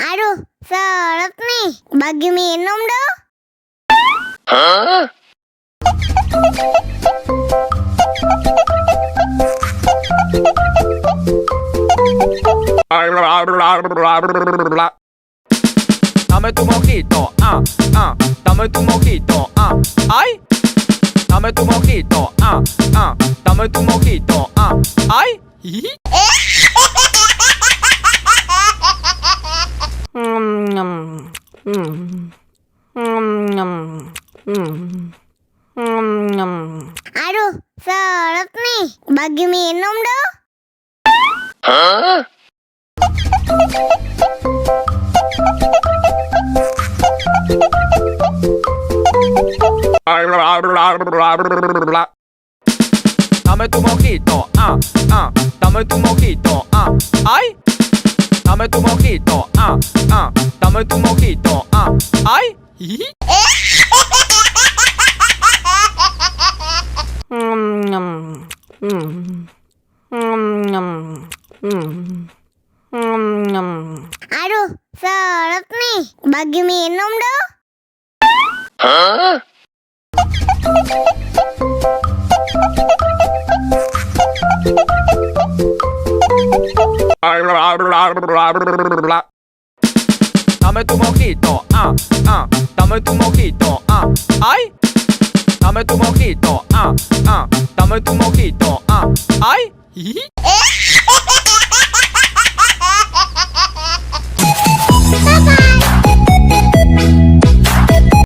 Aduh, seret nih. Bagi minum dong. Dame tu mojito, dame tu mojito, ay. Dame tu mojito, dame tu mojito, ay. Aduh, seret nih. Bagi minum dong. Dame tu mojito, dame tu mojito, ay. Dame tu mojito, dame tu mojito, ay. Aduh, seret nih. Bagi minum dong. Dame tu mojito, dame tu mojito, ay. Dame tu mojito, dame tu mojito, ay.